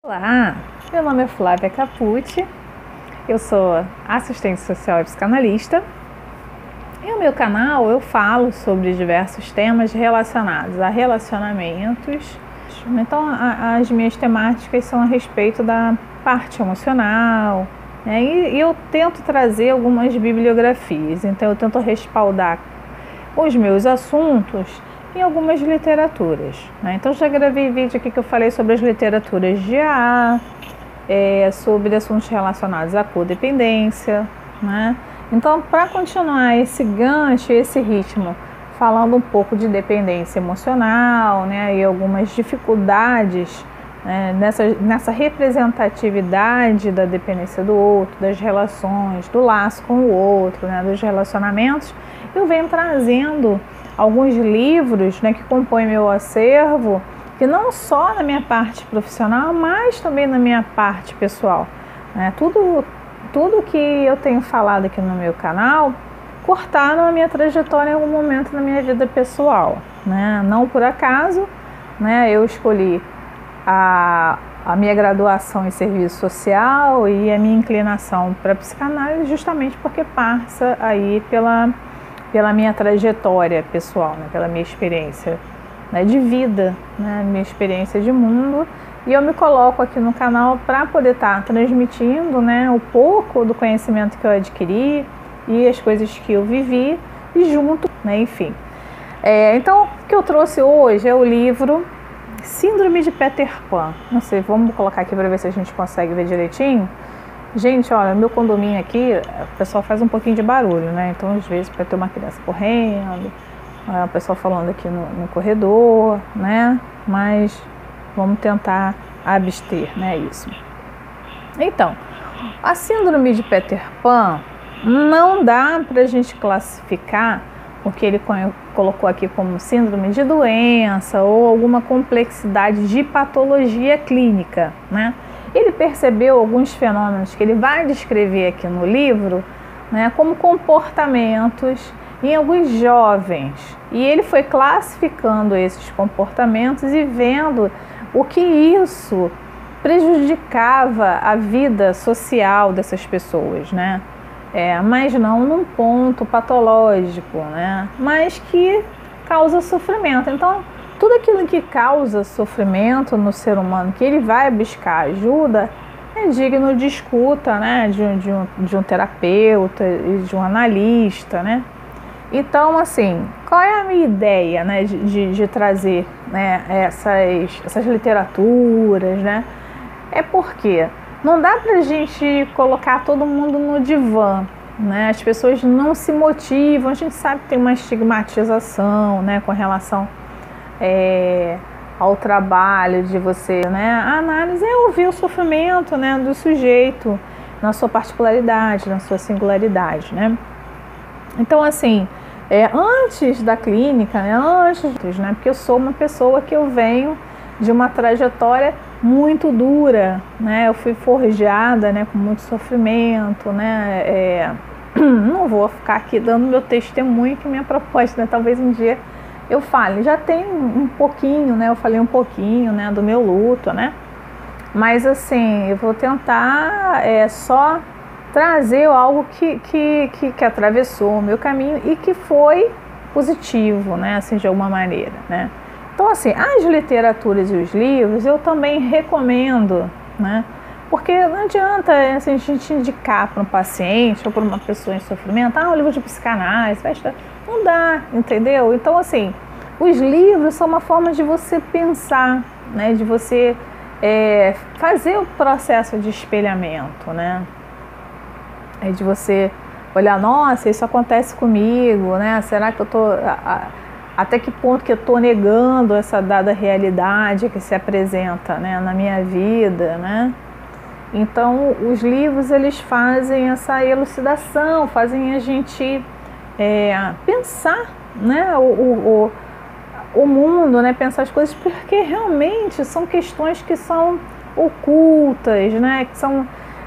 Olá, meu nome é Flávia Capucci, eu sou assistente social e psicanalista e no meu canal eu falo sobre diversos temas relacionados a relacionamentos. Então as minhas temáticas são a respeito da parte emocional, né? E eu tento trazer algumas bibliografias, então eu tento respaldar os meus assuntos em algumas literaturas, né? Então já gravei vídeo aqui que eu falei sobre as literaturas de AA, sobre assuntos relacionados à codependência, né? Então, para continuar esse gancho, esse ritmo, falando um pouco de dependência emocional, né, e algumas dificuldades, né, nessa representatividade da dependência do outro, das relações, do laço com o outro, né, dos relacionamentos, eu venho trazendo alguns livros, né, que compõem meu acervo, que não só na minha parte profissional, mas também na minha parte pessoal, né? Tudo que eu tenho falado aqui no meu canal cortaram a minha trajetória em algum momento na minha vida pessoal, né? Não por acaso, né, eu escolhi a minha graduação em serviço social e a minha inclinação para psicanálise justamente porque passa aí pela minha trajetória pessoal, né, pela minha experiência, né, de vida, né, minha experiência de mundo, e eu me coloco aqui no canal para poder estar transmitindo, né, um pouco do conhecimento que eu adquiri e as coisas que eu vivi e junto, né, enfim. Então, o que eu trouxe hoje é o livro Síndrome de Peter Pan. Não sei, vamos colocar aqui para ver se a gente consegue ver direitinho. Gente, olha, meu condomínio aqui, o pessoal faz um pouquinho de barulho, né? Então, às vezes, pode ter uma criança correndo, o pessoal falando aqui no corredor, né? Mas vamos tentar abster, né? Isso. Então, a síndrome de Peter Pan não dá para a gente classificar o que ele colocou aqui como síndrome de doença ou alguma complexidade de patologia clínica, né? Ele percebeu alguns fenômenos que ele vai descrever aqui no livro, né, como comportamentos em alguns jovens. E ele foi classificando esses comportamentos e vendo o que isso prejudicava a vida social dessas pessoas, né? Mas não num ponto patológico, né? Mas que causa sofrimento. Então, tudo aquilo que causa sofrimento no ser humano, que ele vai buscar ajuda, é digno de escuta, né, de um terapeuta e de um analista, né? Então, assim, qual é a minha ideia, né, de trazer, né, essas literaturas, né? É porque não dá pra gente colocar todo mundo no divã, né? As pessoas não se motivam, a gente sabe que tem uma estigmatização, né, com relação ao trabalho de você, né? A análise é ouvir o sofrimento, né, do sujeito na sua particularidade, na sua singularidade, né? Então, assim, antes da clínica, né, porque eu sou uma pessoa que eu venho de uma trajetória muito dura, né? Eu fui forjada, né, com muito sofrimento, né? Não vou ficar aqui dando meu testemunho, que minha proposta, né, talvez um dia eu fale, já tem um pouquinho, né? Eu falei um pouquinho, né, do meu luto, né? Mas assim, eu vou tentar só trazer algo que atravessou o meu caminho e que foi positivo, né? Assim, de alguma maneira, né? Então, assim, as literaturas e os livros eu também recomendo, né? Porque não adianta assim, a gente indicar para um paciente ou para uma pessoa em sofrimento, um livro de psicanálise, vai estudar. Não dá, entendeu? Então, assim, os livros são uma forma de você pensar, né? De você fazer o processo de espelhamento, né? De você olhar, nossa, isso acontece comigo, né? Será que eu tô... Até que ponto que eu estou negando essa dada realidade que se apresenta, né, na minha vida, né? Então, os livros, eles fazem essa elucidação, fazem a gente pensar, né, o mundo, né, pensar as coisas, porque realmente são questões que são ocultas, né,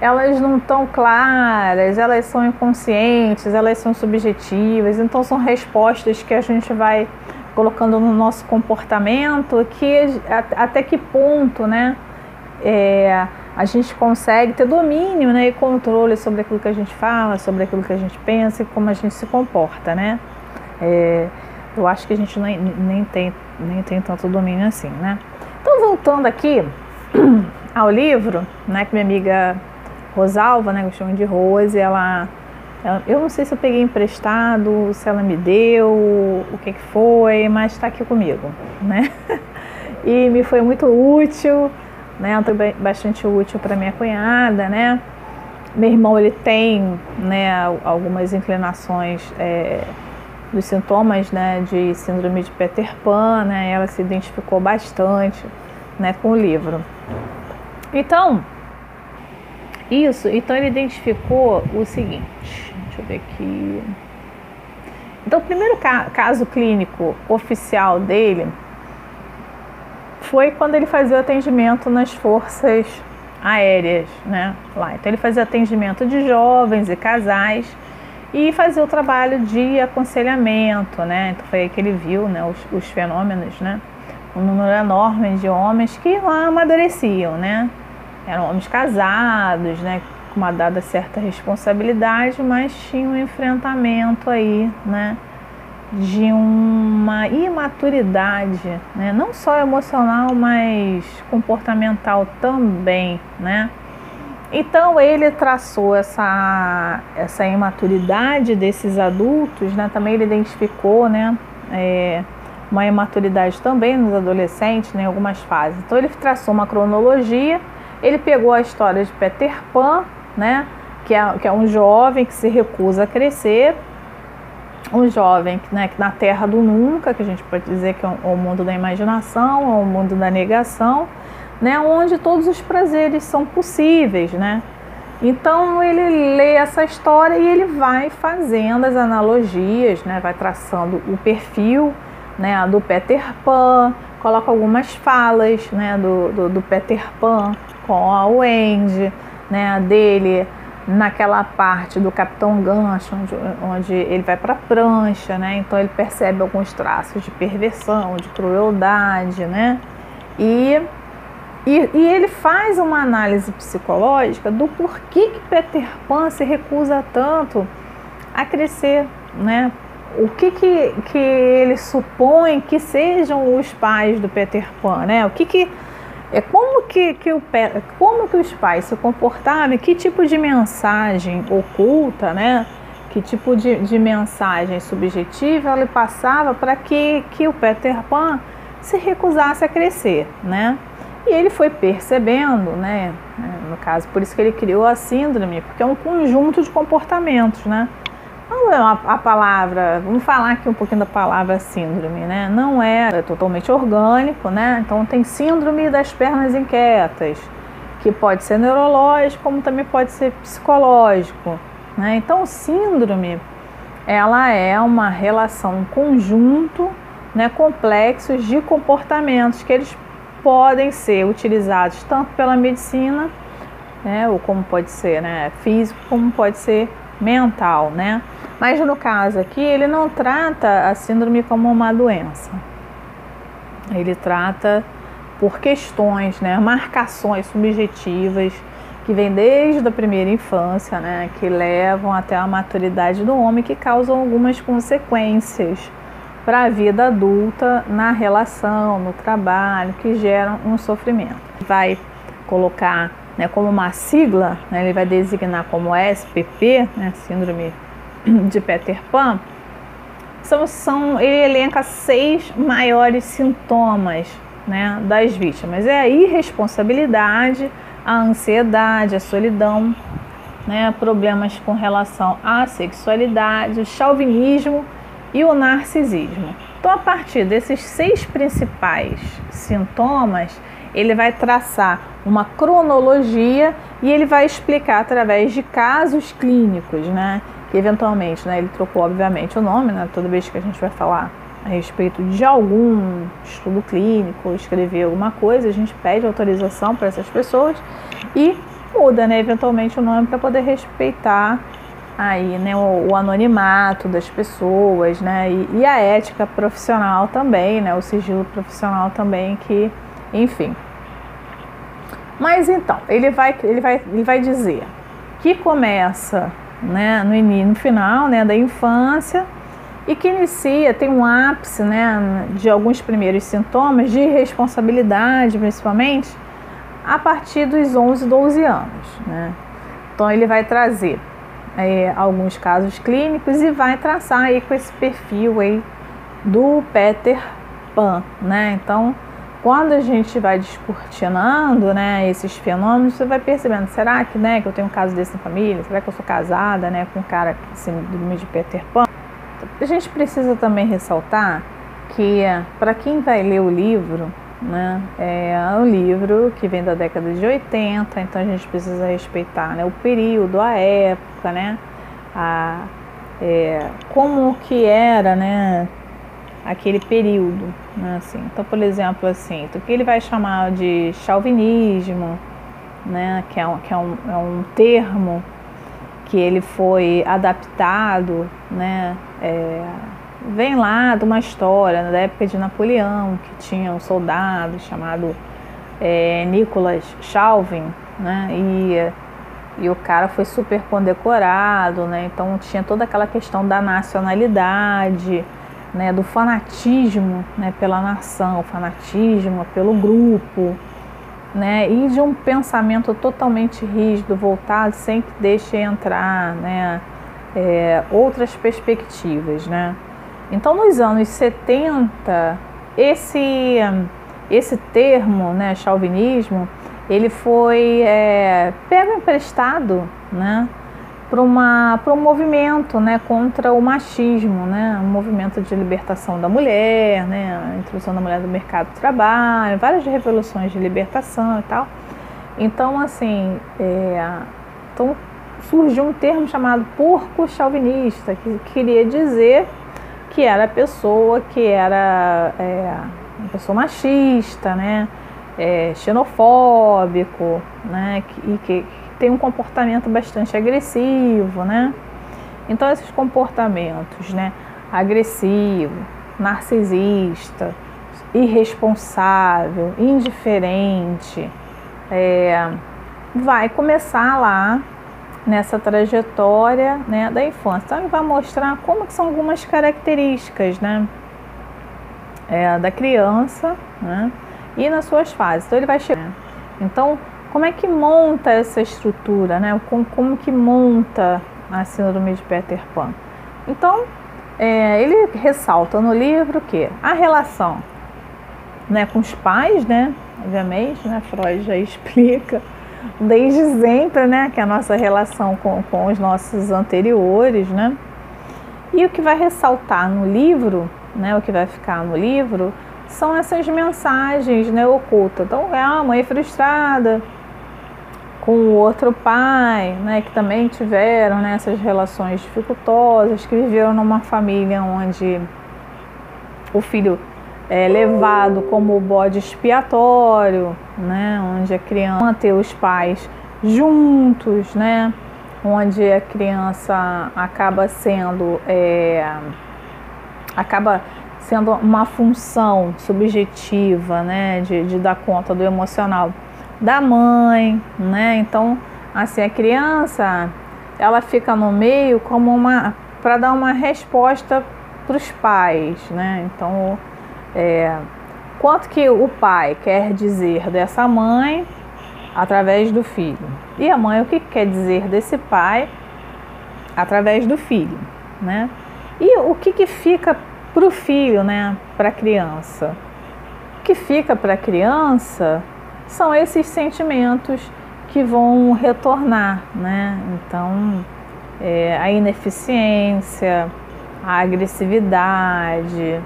elas não estão claras, elas são inconscientes, elas são subjetivas, então são respostas que a gente vai colocando no nosso comportamento, que até que ponto, né, a gente consegue ter domínio, né, e controle sobre aquilo que a gente fala, sobre aquilo que a gente pensa e como a gente se comporta, né? Eu acho que a gente nem tem tanto domínio assim, né? Então, voltando aqui ao livro, né, que minha amiga Rosalva, né, eu chamo de Rose, eu não sei se eu peguei emprestado, se ela me deu, o que foi, mas está aqui comigo, né? E me foi muito útil, né? Foi bastante útil para minha cunhada, né? Meu irmão, ele tem, né, algumas inclinações dos sintomas, né, de síndrome de Peter Pan, né? Ela se identificou bastante, né, com o livro. Então ele identificou o seguinte, deixa eu ver aqui. Então, o primeiro caso clínico oficial dele foi quando ele fazia o atendimento nas forças aéreas, né, lá. Então, ele fazia atendimento de jovens e casais e fazia o trabalho de aconselhamento, né. Então, foi aí que ele viu, né, os fenômenos, né, um número enorme de homens que lá amadureciam, né. Eram homens casados, né, com uma dada certa responsabilidade, mas tinham um enfrentamento aí, né, de uma imaturidade, né, não só emocional, mas comportamental também, né. Então ele traçou essa imaturidade desses adultos, né, também ele identificou, né, uma imaturidade também nos adolescentes, né, em algumas fases. Então ele traçou uma cronologia. Ele pegou a história de Peter Pan, né, que é um jovem que se recusa a crescer, um jovem, né, que na terra do nunca, que a gente pode dizer que é o mundo da imaginação, é o mundo da negação, né, onde todos os prazeres são possíveis, né. Então ele lê essa história e ele vai fazendo as analogias, né, vai traçando o perfil, né, do Peter Pan, coloca algumas falas, né, do Peter Pan com a Wendy, né, dele naquela parte do Capitão Gancho, onde ele vai para a prancha, né, então ele percebe alguns traços de perversão, de crueldade, né, e ele faz uma análise psicológica do porquê que Peter Pan se recusa tanto a crescer, né, o que ele supõe que sejam os pais do Peter Pan, né, como que os pais se comportavam, que tipo de mensagem oculta, né? Que tipo de mensagem subjetiva ele passava para que o Peter Pan se recusasse a crescer, né? E ele foi percebendo, né? No caso, por isso que ele criou a síndrome, porque é um conjunto de comportamentos, né? Não é a palavra, vamos falar aqui um pouquinho da palavra síndrome, né? Não é totalmente orgânico, né? Então tem síndrome das pernas inquietas, que pode ser neurológico, como também pode ser psicológico, né? Então síndrome, ela é uma relação, um conjunto, né, complexos de comportamentos que eles podem ser utilizados tanto pela medicina, né, ou como pode ser, né, físico, como pode ser mental, né? Mas no caso aqui, ele não trata a síndrome como uma doença. Ele trata por questões, né, marcações subjetivas que vêm desde a primeira infância, né, que levam até a maturidade do homem, que causam algumas consequências para a vida adulta na relação, no trabalho, que geram um sofrimento. Vai colocar, né, como uma sigla, né, ele vai designar como SPP, né, Síndrome de Peter Pan. Ele elenca 6 maiores sintomas, né, das vítimas. É a irresponsabilidade, a ansiedade, a solidão, né, problemas com relação à sexualidade, o chauvinismo e o narcisismo. Então, a partir desses 6 principais sintomas, ele vai traçar uma cronologia e ele vai explicar através de casos clínicos, né? Que eventualmente, né, ele trocou obviamente o nome, né? Toda vez que a gente vai falar a respeito de algum estudo clínico, escrever alguma coisa, a gente pede autorização para essas pessoas e muda, né, eventualmente o nome para poder respeitar aí, né, o anonimato das pessoas, né, e a ética profissional também, né, o sigilo profissional também, que, enfim. Mas então, ele vai dizer que começa, né, no final, né, da infância, e que inicia, tem um ápice, né, de alguns primeiros sintomas de irresponsabilidade, principalmente, a partir dos 11, 12 anos. Né? Então ele vai trazer alguns casos clínicos e vai traçar aí com esse perfil aí do Peter Pan. Né? Então, quando a gente vai descortinando, né, esses fenômenos, você vai percebendo, será que, né, que eu tenho um caso desse na família? Será que eu sou casada, né, com um cara síndrome de Peter Pan? A gente precisa também ressaltar que, para quem vai ler o livro, né, é um livro que vem da década de 80, então a gente precisa respeitar, né, o período, a época, né, como que era, né, aquele período, né, assim. Então, por exemplo, assim, o que ele vai chamar de chauvinismo, né, que é um termo que ele foi adaptado, né, vem lá de uma história da época de Napoleão, que tinha um soldado chamado Nicolas Chauvin, né, e o cara foi super condecorado, né, então tinha toda aquela questão da nacionalidade, né, do fanatismo, né, pela nação, fanatismo pelo grupo, né, e de um pensamento totalmente rígido, voltado, sem que deixe entrar, né, outras perspectivas. Né. Então, nos anos 70, esse termo, né, chauvinismo, ele foi pego emprestado, né, para um movimento, né, contra o machismo, né, um movimento de libertação da mulher, né, a introdução da mulher no mercado de trabalho, várias revoluções de libertação e tal. Então, assim, então surgiu um termo chamado porco chauvinista, que queria dizer que era a pessoa que era uma pessoa machista, né, xenofóbico, né, e que tem um comportamento bastante agressivo, né? Então, esses comportamentos, né, agressivo, narcisista, irresponsável, indiferente, vai começar lá nessa trajetória, né, da infância. Então, ele vai mostrar como que são algumas características, né, da criança, né, e nas suas fases. Então, ele vai chegar. Então, como é que monta essa estrutura, né? Como que monta a síndrome de Peter Pan? Então, ele ressalta no livro que a relação, né, com os pais, né, obviamente, né, Freud já explica desde sempre, né, que a nossa relação com os nossos anteriores, né? E o que vai ressaltar no livro, né, o que vai ficar no livro, são essas mensagens, né, ocultas. Então, a mãe frustrada com o outro pai, né, que também tiveram, né, essas relações dificultosas, que viveram numa família onde o filho é levado como bode expiatório, né, onde a criança manter os pais juntos, né, onde a criança acaba sendo uma função subjetiva, né, de dar conta do emocional da mãe, né? Então, assim, a criança, ela fica no meio como para dar uma resposta para os pais, né? Então, quanto que o pai quer dizer dessa mãe através do filho, e a mãe o que quer dizer desse pai através do filho, né? E o que fica para o filho, né? Para a criança, o que fica para a criança são esses sentimentos que vão retornar, né? Então, a ineficiência, a agressividade,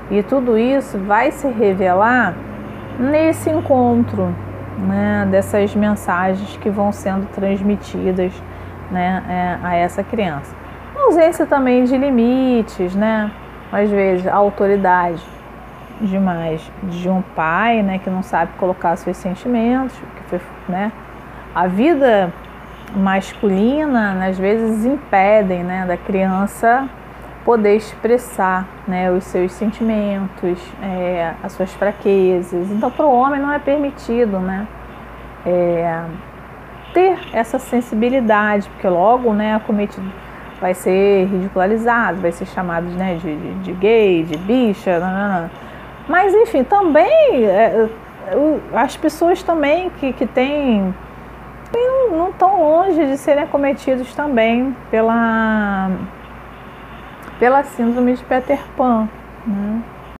e tudo isso vai se revelar nesse encontro, né, dessas mensagens que vão sendo transmitidas, né, a essa criança. A ausência também de limites, né? Às vezes a autoridade demais de um pai, né, que não sabe colocar seus sentimentos, né, a vida masculina, né, às vezes impedem, né, da criança poder expressar, né, os seus sentimentos, as suas fraquezas. Então, para o homem não é permitido, né, ter essa sensibilidade, porque logo, né, acometido vai ser ridicularizado, vai ser chamado, né, de gay, de bicha, nanana. Mas enfim, também as pessoas também que têm não estão longe de serem acometidos também pela síndrome de Peter Pan, né?